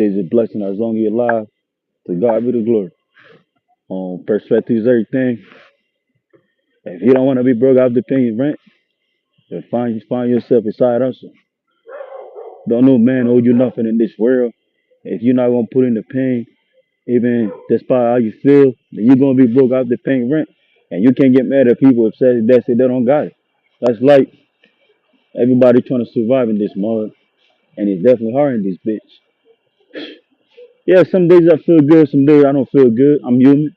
Is a blessing as long as you're alive. To God be the glory. Perspective is everything. If you don't want to be broke out the paying rent, then find yourself a side hustle. Don't no man owe you nothing in this world. If you're not gonna put in the pain, even despite how you feel, then you're gonna be broke out the paying rent. And you can't get mad at people if say they don't got it. That's like everybody trying to survive in this mud, and it's definitely hard in this bitch. Yeah, some days I feel good, some days I don't feel good. I'm human.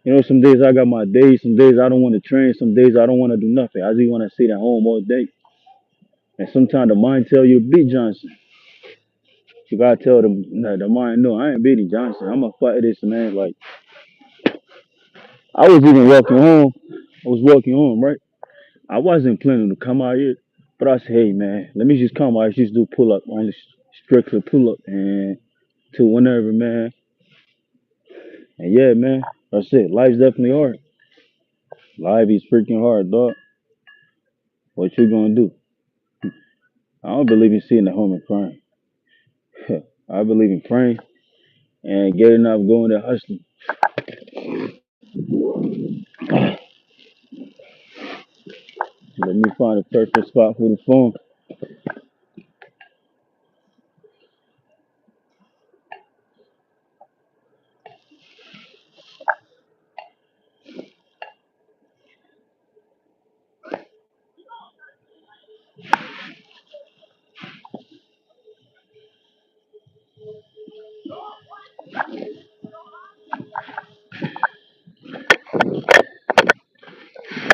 You know, some days I got my days, some days I don't want to train, some days I don't want to do nothing. I just want to sit at home all day. And sometimes the mind tell you beat Johnson. You gotta tell them no, the mind, no, I ain't beating Johnson. I'm gonna fight this man. Like I was even walking home. I was walking home, right? I wasn't planning to come out here, but I said, hey man, let me just come out, just do pull up, only strictly pull up and to whenever, man. And yeah, man, that's it. Life's definitely hard. Life is freaking hard, dog. What you gonna do? I don't believe in sitting at home and crying. I believe in praying and getting up, going there hustling. Let me find a perfect spot for the phone.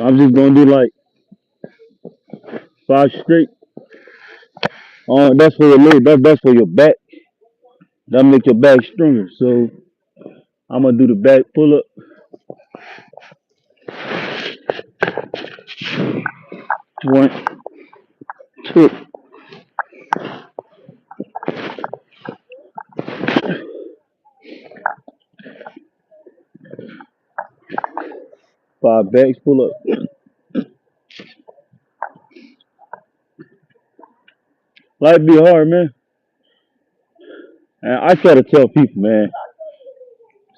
I'm just gonna do like five straight. That's for your leg. That's for your back. That make your back stronger. So I'm gonna do the back pull up. One, two, 5 backs pull up. Life be hard, man. And I try to tell people, man.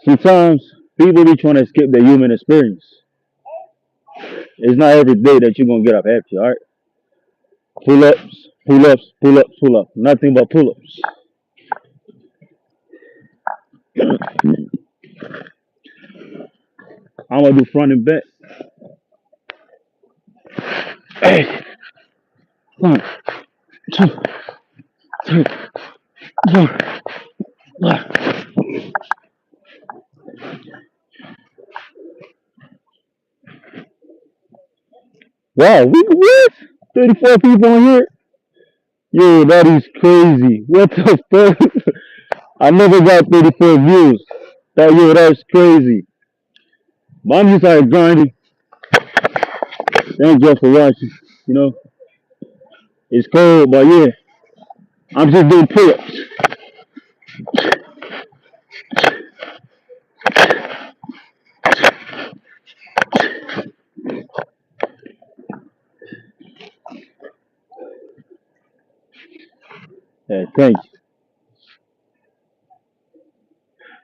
Sometimes people be trying to skip the human experience. It's not every day that you're gonna get up happy. All right, pull ups, pull ups, pull ups, pull ups. Nothing but pull ups. I'm gonna do front and back. Hey, one, two, three, four. Wow, we what? 34 people on here. Yo, that is crazy. What the fuck? I never got 34 views. That's crazy. But I'm just like grinding. Thank you for watching. You know, it's cold, but yeah, I'm just doing pull-ups. Yeah, thank you.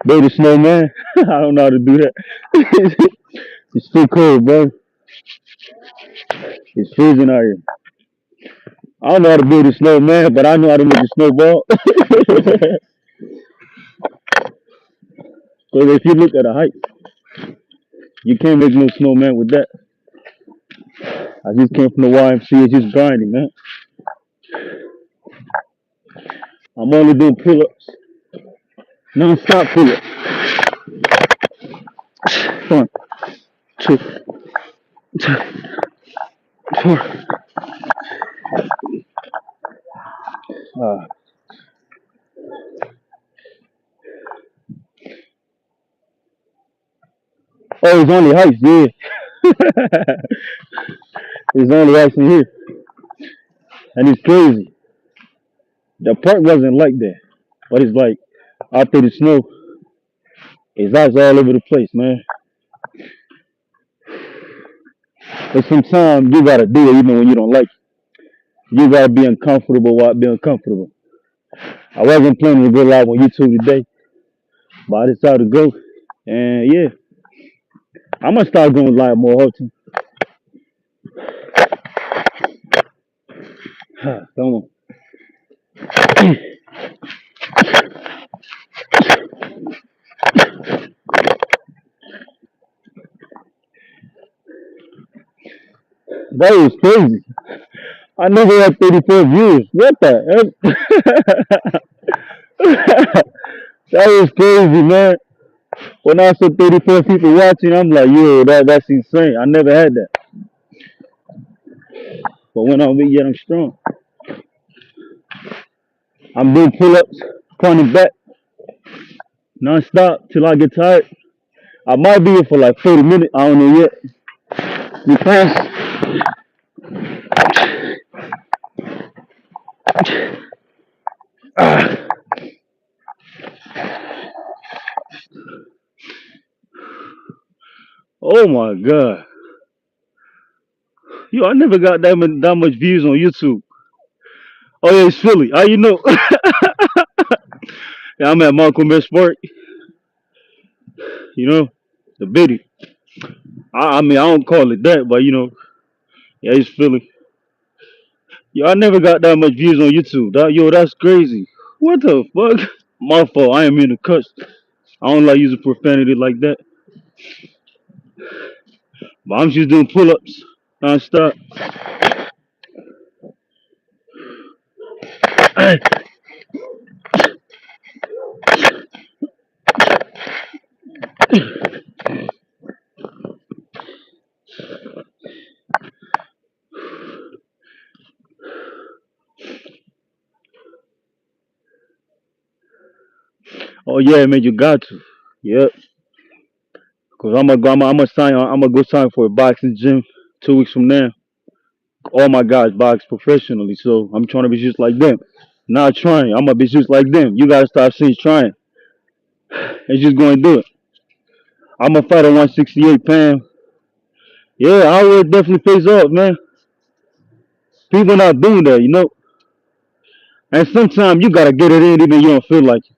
Baby snowman. I don't know how to do that. It's too cold, bro. It's freezing out here. I don't know how to build a snowman, but I know how to make a snowball. So if you look at a height, you can't make no snowman with that. I just came from the YMCA, just grinding, man. I'm only doing pull-ups, non-stop pull-ups. One, two, three, four. Uh, oh, it's only heights, yeah. It's only heights in here, and it's crazy. The park wasn't like that, but it's like after the snow, it's ice all over the place, man. But sometimes you gotta do it even when you don't like it. You gotta be uncomfortable while being comfortable. I wasn't planning to go live on YouTube today, but I decided to go. And yeah, I'm gonna start going live more often. Come on. That was crazy. I never had 34 views. What the heck? That was crazy, man. When I saw 34 people watching, I'm like, yo, that's insane. I never had that. But when I'm weak, yet I'm strong. I'm doing pull-ups, front and back, non-stop till I get tired. I might be here for like 30 minutes. I don't know yet. Because, ah, oh my God. Yo, I never got that much views on YouTube. Oh yeah, it's Philly. How you know? Yeah, I'm at Malcolm X Park. You know, the Biddy. I mean, I don't call it that, but yeah, it's Philly. Yo, I never got that much views on YouTube. Yo, that's crazy. What the fuck? My fault. I ain't mean to cuss. I don't like using profanity like that. But I'm just doing pull-ups non-stop. Oh yeah, man, you got to. Yep. Cause I'm gonna go sign for a boxing gym 2 weeks from now. All my guys box professionally, so I'm trying to be just like them. Not trying. I'm gonna be just like them. You gotta stop saying trying and just go and do it. I'm gonna fight at 168 pounds. Yeah, I would definitely face off, man. People not doing that. And sometimes you gotta get it in even you don't feel like it.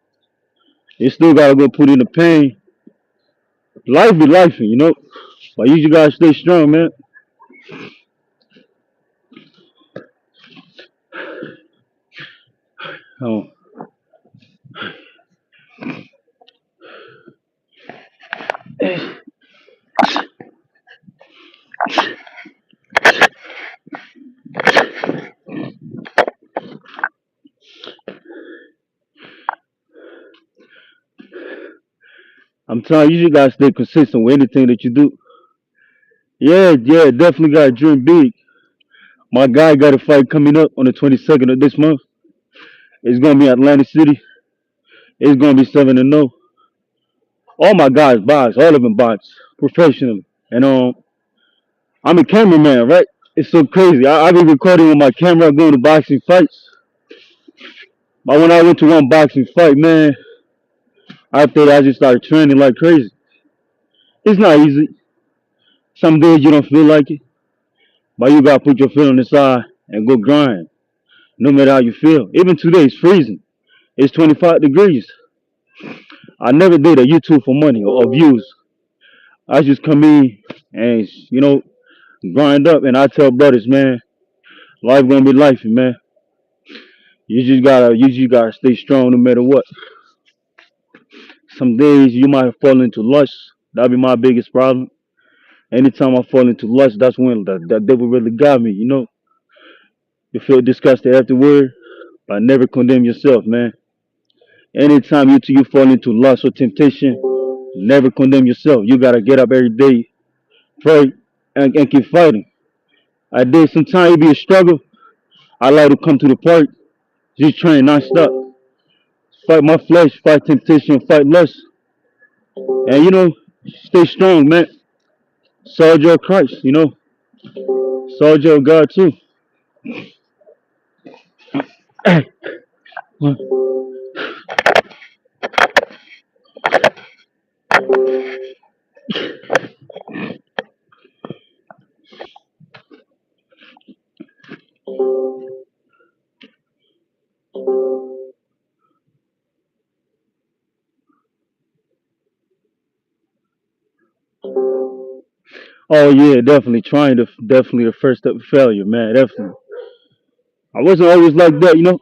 You still gotta go put in the pain. Life be life. But you just gotta stay strong, man. Oh, I'm telling you, you just gotta stay consistent with anything that you do. Yeah, yeah, definitely gotta dream big. My guy got a fight coming up on the 22nd of this month. It's gonna be Atlantic City. It's gonna be 7-0. All my guys box, all of them box professionally. And I'm a cameraman, right? It's so crazy. I be recording with my camera going to boxing fights. But when I went to one boxing fight, man, after that I just started training like crazy. It's not easy. Some days you don't feel like it, but you gotta put your feet on the side and go grind. No matter how you feel. Even today it's freezing. It's 25 degrees. I never did a YouTube for money or views. I just come in and grind up, and I tell brothers, man, life gonna be life, man. You just gotta stay strong no matter what. Some days you might fall into lust. That'll be my biggest problem. Anytime I fall into lust, that's when that devil really got me. You feel disgusted afterward, but never condemn yourself, man. Anytime you fall into lust or temptation, never condemn yourself. You gotta get up every day, pray, and keep fighting. I did sometimes it be a struggle. I like to come to the park, just train non-stop. Fight my flesh, fight temptation, fight lust. And stay strong, man. Soldier of Christ. Soldier of God too. Oh yeah, definitely trying to definitely the first step of failure, man. Definitely. I wasn't always like that,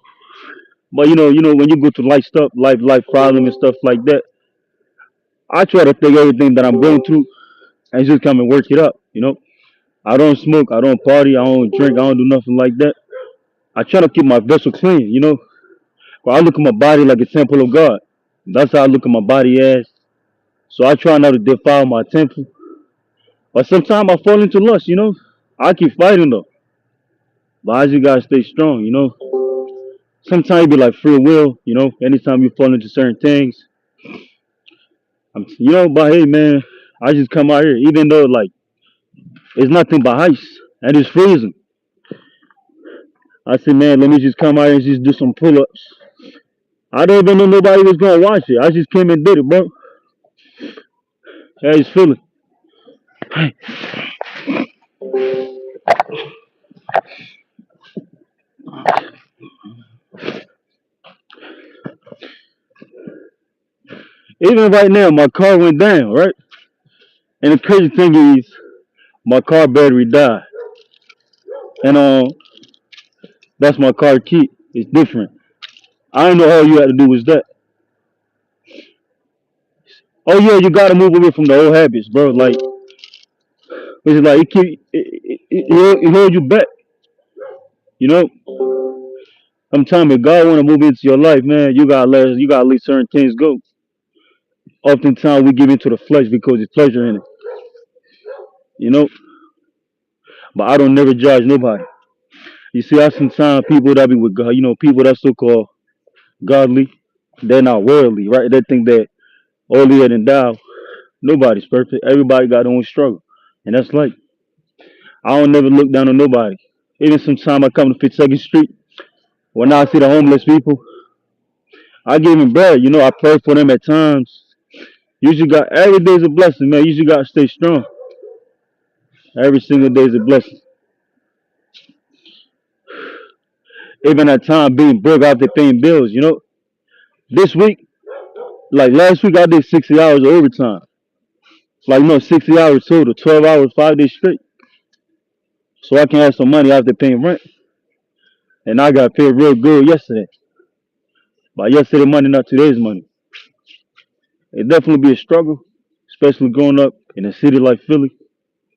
but when you go through life stuff, life problem and stuff like that, I try to take everything that I'm going through and just come and work it up. I don't smoke, I don't party, I don't drink, I don't do nothing like that. I try to keep my vessel clean. But I look at my body like a temple of God. That's how I look at my body as. So I try not to defile my temple. But sometimes I fall into lust. I keep fighting though. But I just gotta stay strong. Sometimes it be like free will. Anytime you fall into certain things. But hey man, I just come out here, even though like it's nothing but ice and it's freezing. I said, man, let me just come out here and just do some pull-ups. I don't even know nobody was gonna watch it. I just came and did it, bro. Hey, it's feeling. Even right now, my car went down, right? And the crazy thing is, my car battery died, and that's my car key. It's different. I didn't know all you had to do was that. Oh yeah, you gotta move away from the old habits, bro. Like it's like it hold you back. You know, sometimes if God wanna move into your life, man, you gotta let certain things go. Oftentimes we give into the flesh because it's pleasure in it. You know, but I don't never judge nobody. You see, I sometimes people that be with God, people that so called godly, they're not worldly, right? They think that holier than thou. Nobody's perfect. Everybody got their own struggle, and that's like I don't never look down on nobody. Even sometimes I come to 52nd Street, when I see the homeless people, I give them bread. I pray for them at times. You just got every day's a blessing, man. You just got to stay strong. Every single day is a blessing. Even at times being broke after paying bills. This week, like last week, I did 60 hours of overtime. Like, 60 hours total, 12 hours, 5 days straight. So I can have some money after paying rent. And I got paid real good yesterday. But yesterday money, not today's money. It definitely be a struggle, especially growing up in a city like Philly.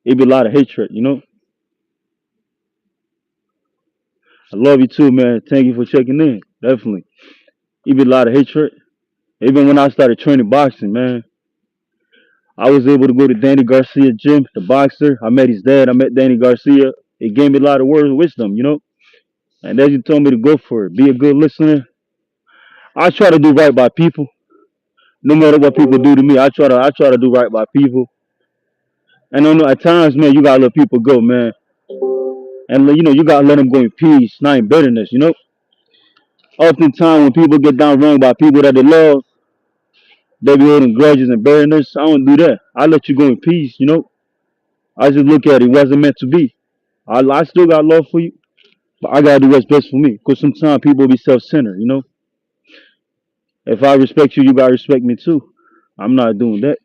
It be a lot of hatred. I love you too, man. Thank you for checking in. Definitely. It be a lot of hatred. Even when I started training boxing, man, I was able to go to Danny Garcia gym, the boxer. I met his dad. I met Danny Garcia. It gave me a lot of words of wisdom. And then he told me to go for it. Be a good listener. I try to do right by people. No matter what people do to me, I try to do right by people. And I know at times, man, you gotta let people go, man. And you gotta let them go in peace, not in bitterness. Oftentimes when people get done wrong by people that they love, they be holding grudges and bitterness. I don't do that. I let you go in peace. I just look at it. It wasn't meant to be. I still got love for you, but I gotta do what's best for me. Cause sometimes people be self-centered. If I respect you, you gotta respect me too. I'm not doing that.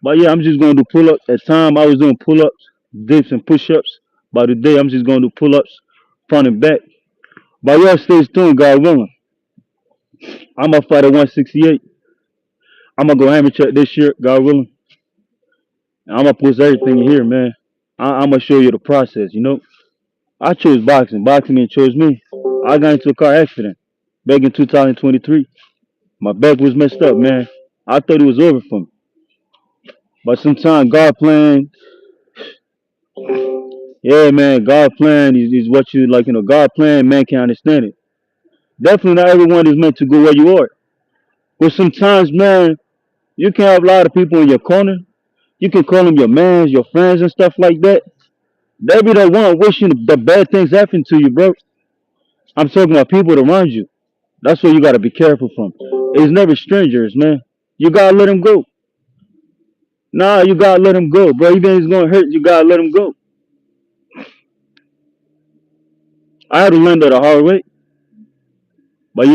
But yeah, I'm just gonna do pull-ups. At time I was doing pull-ups, dips and push-ups. But today I'm just gonna do pull-ups, front and back. But y'all stay tuned, God willing. I'm gonna fight at 168. I'm gonna go amateur this year, God willing. And I'm gonna post everything in here, man. I'm gonna show you the process. I chose boxing. Boxing didn't chose me. I got into a car accident back in 2023. My back was messed up, man. I thought it was over for me. But sometimes God plan, yeah, man, God plan is what you like, God plan, man can understand it. Definitely not everyone is meant to go where you are. But sometimes, man, you can have a lot of people in your corner. You can call them your mans, your friends and stuff like that. They be the one wishing the bad things happen to you, bro. I'm talking about people around you. That's what you gotta be careful from. It's never strangers, man. You gotta let them go. Nah, you gotta let them go, bro. Even if it's gonna hurt, you gotta let them go. I had to learn that the hard way. But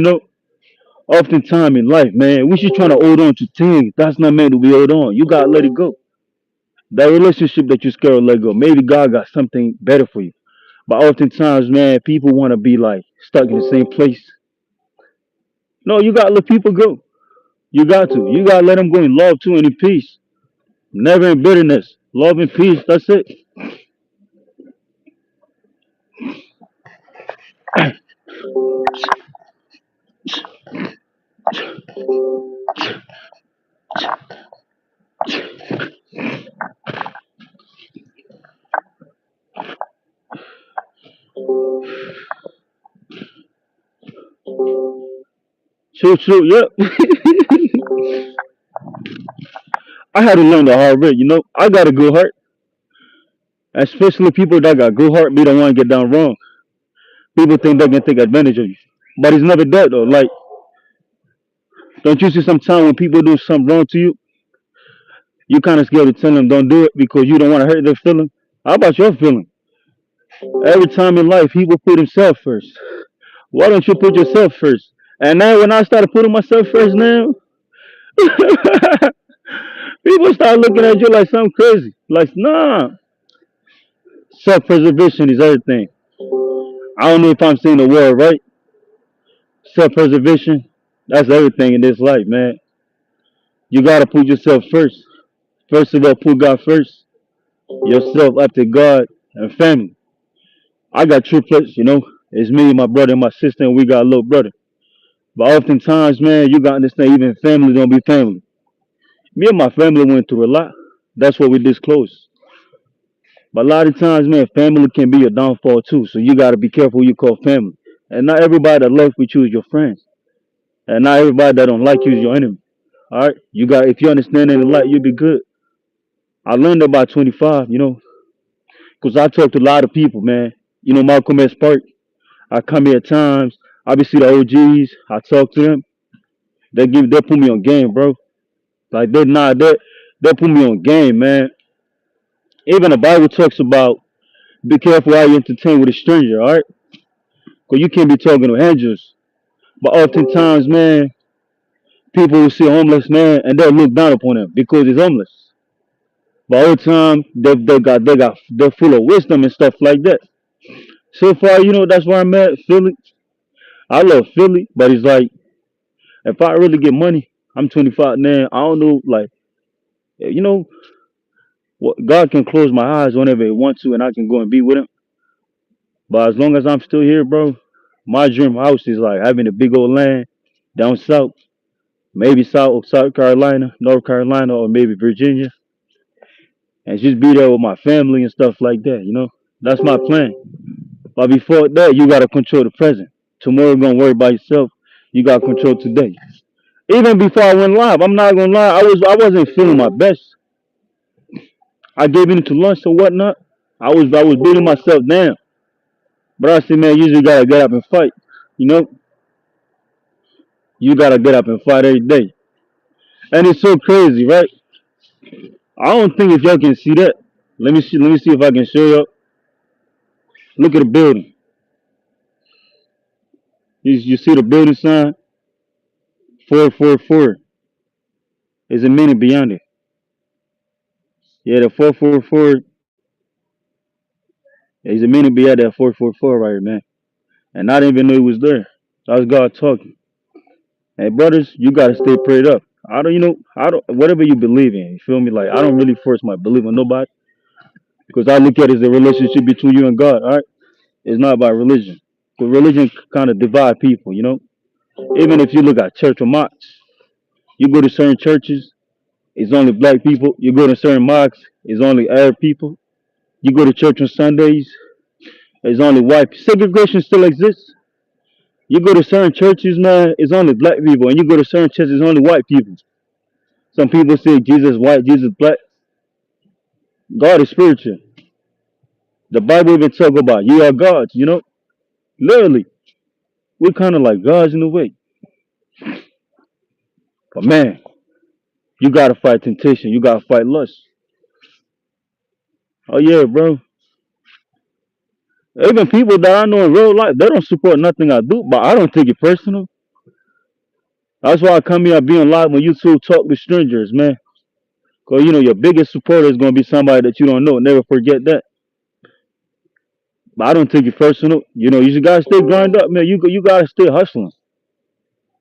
oftentimes in life, man, we should try to hold on to things that's not meant to be held on. You gotta let it go. That relationship that you scared to let go, maybe God got something better for you. But oftentimes, man, people want to be like stuck in the same place. No, you gotta let people go. You got to. You gotta let them go in love too and in peace. Never in bitterness. Love and peace. That's it. True, true. Yep. I had to learn the hard way. I got a good heart. Especially people that got good heart, they don't want to get down wrong. People think they can take advantage of you. But it's never that though. Like, don't you see sometimes when people do something wrong to you, you kind of scared to tell them don't do it because you don't want to hurt their feeling? How about your feeling? Every time in life, people put himself first. Why don't you put yourself first? And now when I started putting myself first now, people start looking at you like something crazy. Like, nah, self-preservation is everything. I don't know if I'm saying the word right. Self-preservation, that's everything in this life, man. You gotta put yourself first. First of all, put God first. Yourself after God and family. I got triplets. It's me, my brother, and my sister, and we got a little brother. But oftentimes, man, you gotta understand even family don't be family. Me and my family went through a lot. That's what we disclosed. But a lot of times, man, family can be a downfall too. So you gotta be careful who you call family. And not everybody that loves with you is your friends. And not everybody that don't like you is your enemy. Alright? If you understand that in life, you'll be good. I learned about 25, because I talk to a lot of people, man. Malcolm S. Park. I come here at times. I be see the OGs. I talk to them. They put me on game, bro. Like they put me on game, man. Even the Bible talks about be careful how you entertain with a stranger, all right? Because you can't be talking to angels. But oftentimes, man, people will see a homeless man and they'll look down upon him because he's homeless. But all the time, they're full of wisdom and stuff like that. So far, that's where I'm at. Philly. I love Philly, but it's like if I really get money, I'm 25 now. I don't know, like you know, what God can close my eyes whenever He wants to, and I can go and be with Him. But as long as I'm still here, bro, my dream house is like having a big old land down south, maybe South Carolina, North Carolina, or maybe Virginia, and just be there with my family and stuff like that. That's my plan. But before that, you gotta control the present. Tomorrow, you're gonna worry about yourself. You gotta control today. Even before I went live, I'm not gonna lie, I wasn't feeling my best. I gave in to lunch or whatnot. I was beating myself down. But I said, man, you just gotta get up and fight. You know, you gotta get up and fight every day. And it's so crazy, right? I don't think if y'all can see that. Let me see if I can show you. Look at the building. You see the building sign? 444. There's a minute beyond it. Yeah, the 444. There's a minute beyond that 444 right here, man. And I didn't even know he was there. That was God talking. Hey, brothers, you gotta stay prayed up. I don't, whatever you believe in, you feel me? Like, I don't really force my belief on nobody because I look at it as a relationship between you and God, all right? It's not about religion. Because religion kind of divide people. Even if you look at church or mosques, you go to certain churches, it's only black people. You go to certain mosques, it's only Arab people. You go to church on Sundays, it's only white. Segregation still exists. You go to certain churches, man, it's only black people. And you go to certain churches, it's only white people. Some people say Jesus white, Jesus black. God is spiritual. The Bible even talk about you are gods. Literally, we're kind of like gods in a way. But man, you gotta fight temptation. You gotta fight lust. Oh yeah, bro. Even people that I know in real life, they don't support nothing I do, but I don't take it personal. That's why I come here being live on YouTube, talk with strangers, man. Cause your biggest supporter is gonna be somebody that you don't know. Never forget that. But I don't take it personal. You just gotta stay grind up, man. You gotta stay hustling.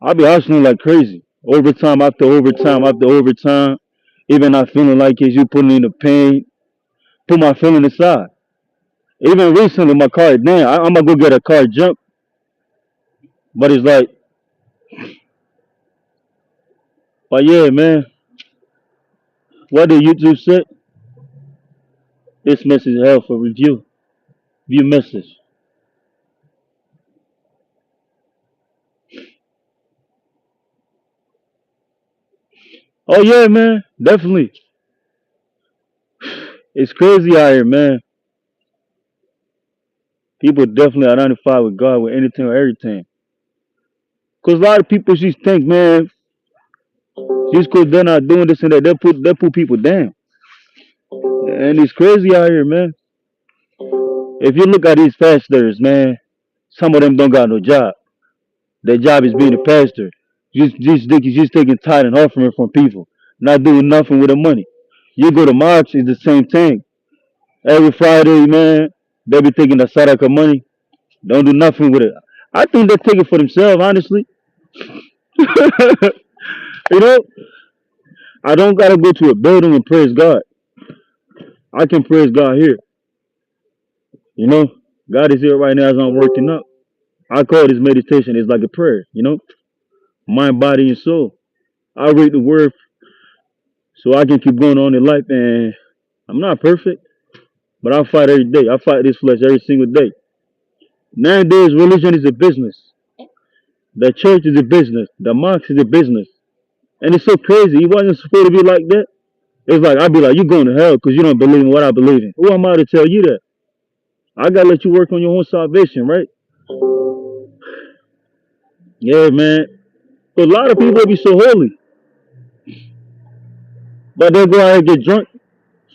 I'll be hustling like crazy. Overtime after overtime after overtime. Even not feeling like it, you putting in the pain. Put my feeling aside. Even recently, my car, damn, I'm gonna go get a car jump. But it's like, but yeah, man, what did YouTube say? This message is hell for review. View message. Oh yeah, man, definitely. It's crazy out here, man. People definitely identify with God with anything or everything. Cause a lot of people just think, man, just cause they're not doing this and that, they put people down. And it's crazy out here, man. If you look at these pastors, man, some of them don't got no job. Their job is being a pastor. Just taking tithe and offering from people, not doing nothing with the money. You go to march, it's the same thing. Every Friday, man, they be taking the sadaka money, don't do nothing with it. I think they take it for themselves, honestly. you know, I don't gotta go to a building and praise God. I can praise God here. You know, God is here right now as I'm working up. I call this meditation is like a prayer. Mind, body, and soul. I read the word so I can keep going on in life. And I'm not perfect, but I fight every day. I fight this flesh every single day. Nowadays, religion is a business. The church is a business. The mosque is a business. And it's so crazy. It wasn't supposed to be like that. It's like, I'd be like, you're going to hell because you don't believe in what I believe in. Who am I to tell you that? I got to let you work on your own salvation, right? Yeah, man. But a lot of people be so holy, but they'll go out and get drunk,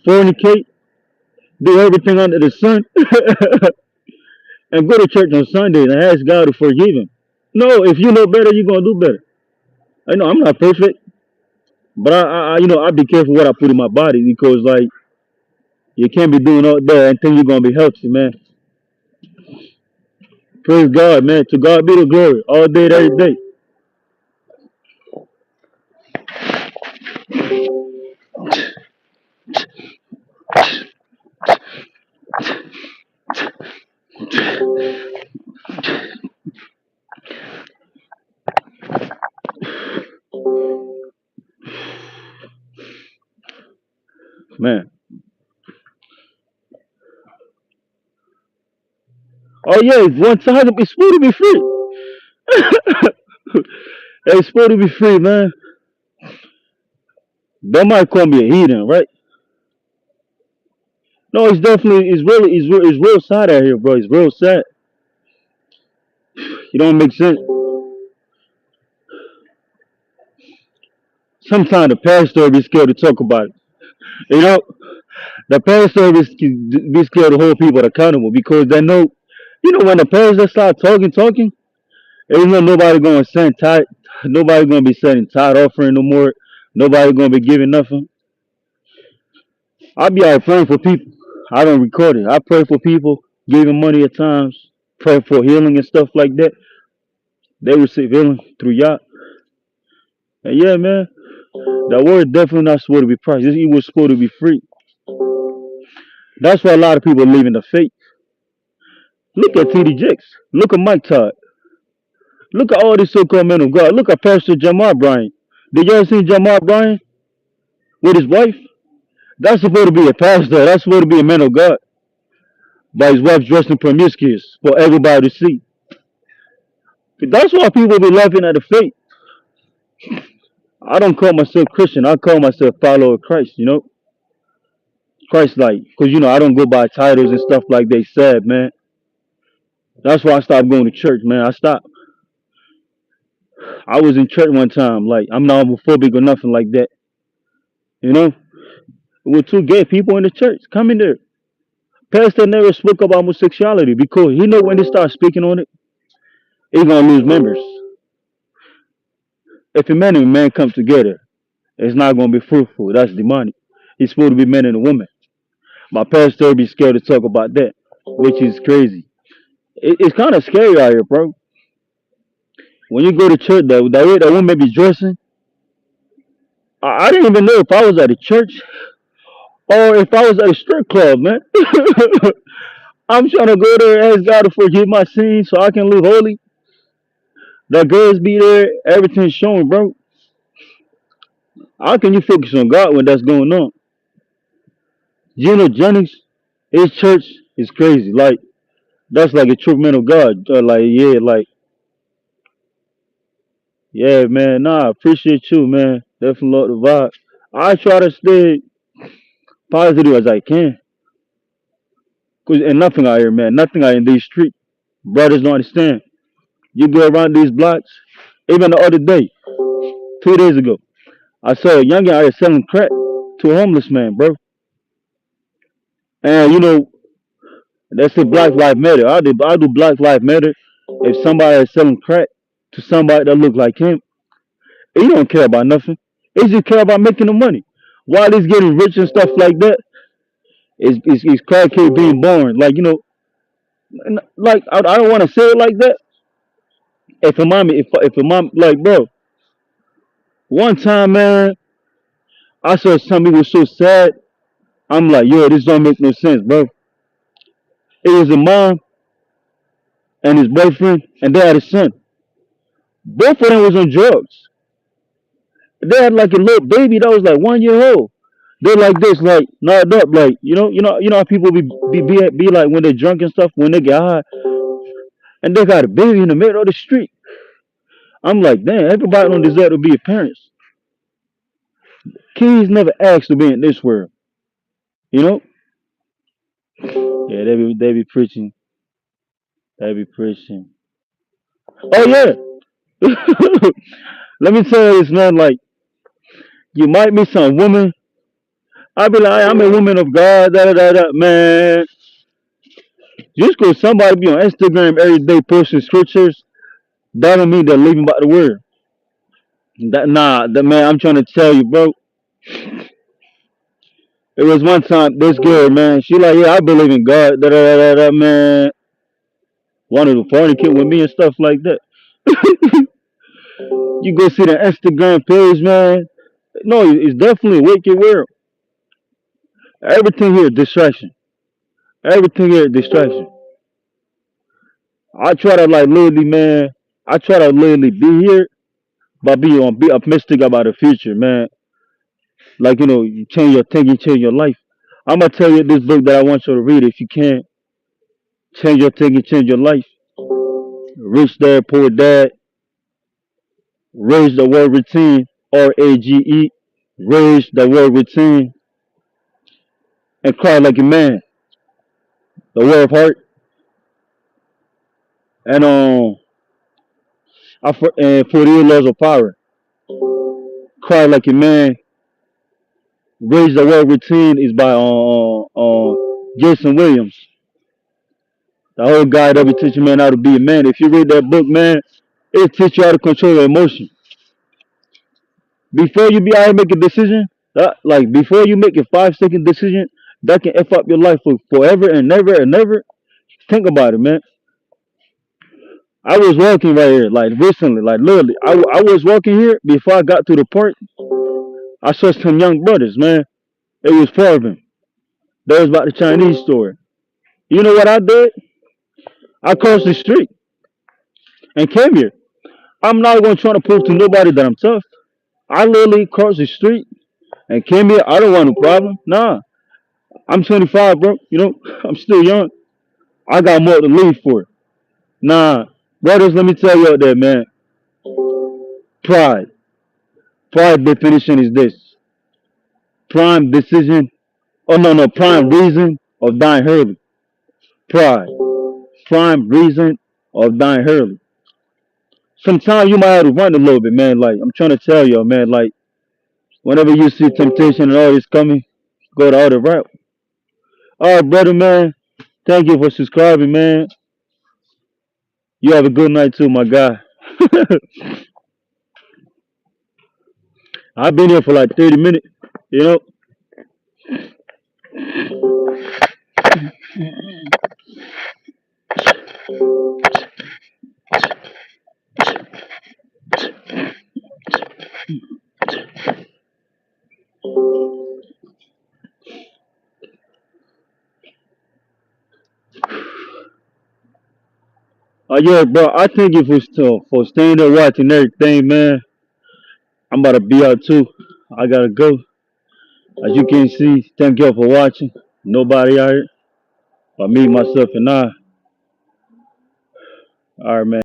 fornicate, do everything under the sun, and go to church on Sundays and ask God to forgive him. No, if you know better, you're going to do better. I know I'm not perfect, but I be careful what I put in my body because, like, you can't be doing all that and think you're going to be healthy, man. Praise God, man. To God be the glory all day, every day. Man. Oh, yeah, one time it's supposed to be free. It's supposed to be free, man. They might call me a heathen, right? No, it's definitely, it's real sad out here, bro. It's real sad. It don't make sense. Sometimes the pastor be scared to talk about it. You know, the pastor be scared to hold people accountable because they know, when the pastor start talking, ain't nobody gonna send tithe, nobody gonna be sending tithe offering no more. Nobody gonna be giving nothing. I be out praying for people. I don't record it. I pray for people, giving money at times, pray for healing and stuff like that. They receive healing through Yah. And yeah, man, that word definitely not supposed to be priced. It was supposed to be free. That's why a lot of people are leaving the faith. Look at TD Jakes. Look at Mike Todd. Look at all these so-called men of God. Look at Pastor Jamar Bryan. Did you ever see Jamar Bryan with his wife? That's supposed to be a pastor. That's supposed to be a man of God. But his wife dressed in promiscuous for everybody to see. That's why people be laughing at the faith. I don't call myself Christian. I call myself follower of Christ, Christ like. Because, I don't go by titles and stuff like they said, man. That's why I stopped going to church, man. I stopped. I was in church one time. Like, I'm not homophobic or nothing like that. You know? With two gay people in the church. Come in there. Pastor never spoke about homosexuality because he know when they start speaking on it, he's going to lose members. If a man and a man come together, it's not going to be fruitful. That's demonic. He's supposed to be man and a woman. My pastor be scared to talk about that, which is crazy. It's kind of scary out here, bro. When you go to church, the way that woman be dressing, I didn't even know if I was at a church or if I was at a strip club, man. I'm trying to go there and ask God to forgive my sins so I can live holy. The girls be there, everything's showing, bro. How can you focus on God when that's going on? Gino Jennings, his church is crazy. Like that's like a true man of God. Like yeah, like yeah, man. Nah, I appreciate you, man. Definitely love the vibe. I try to stay positive as I can. Cause and nothing out here, man. Nothing out in these streets. Brothers don't understand. You go around these blocks. Even the other day, 2 days ago, I saw a young guy out here selling crack to a homeless man, bro. And that's the Black Lives Matter. I do Black Lives Matter if somebody is selling crack to somebody that look like him. He don't care about nothing. He just care about making the money. While he's getting rich and stuff like that, is crackhead being born. Like like I don't want to say it like that. If a mom like bro, one time man, I saw something was so sad. I'm like, yo, this don't make no sense, bro. It was a mom and his boyfriend, and they had a son. Both of them was on drugs. They had like a little baby that was like 1 year old. They're like this, like knocked up, like how people be like when they're drunk and stuff, when they get high, and they got a baby in the middle of the street. I'm like, damn, everybody don't deserve to be a parents. Kids never asked to be in this world, you know? Yeah, they be preaching, they be preaching. Oh yeah, let me tell you this, man. Like, you might meet some woman. I be like, I'm a woman of God, da da da da. Man, just because somebody be on Instagram every day posting scriptures, that don't mean they're living by the word. Man, I'm trying to tell you, bro. It was one time this girl, man. She like, yeah, I believe in God, da da da da da. Man, wanted to fornicate with me and stuff like that. You go see the Instagram page, man. No, it's definitely a wicked world. Everything here is distraction. Everything here is distraction. I try to like literally, man. I try to literally be here, but be optimistic about the future, man. Like you change your thinking, change your life. I'm gonna tell you this book that I want you to read if you can. Change your thinking, change your life. Rich Dad, Poor Dad. Raise the word routine. RAGE. Raise the word routine and cry like a man. The word of heart. And and for the laws of power. Cry like a man. Raise the World Routine is by Jason Williams. The whole guy that will teach you man how to be a man. If you read that book, man, it'll teach you how to control your emotion. Before you be out here make a decision, like before you make a 5 second decision, that can F up your life for forever and never and never. Think about it, man. I was walking right here, like recently, like literally. I was walking here before I got to the park. I saw some young brothers, man. It was four of them. They was about the Chinese store. You know what I did? I crossed the street and came here. I'm not gonna try to prove to nobody that I'm tough. I literally crossed the street and came here. I don't want no problem. Nah, I'm 25, bro. I'm still young. I got more to live for. Nah, brothers, let me tell you out there, man. Pride. Pride definition is this: prime decision. Oh no, no, prime reason of dying early. Pride. Prime reason of dying early. Sometimes you might have to run a little bit, man. Like I'm trying to tell you, man. Like whenever you see temptation and all this coming, go the other route. All right, brother, man. Thank you for subscribing, man. You have a good night too, my guy. I've been here for like 30 minutes. You know, Yeah, bro. I think if it's for staying there watching everything, man, I'm about to be out too. I gotta go. As you can see, thank you for watching. Nobody out here but me, myself, and I. All right, man.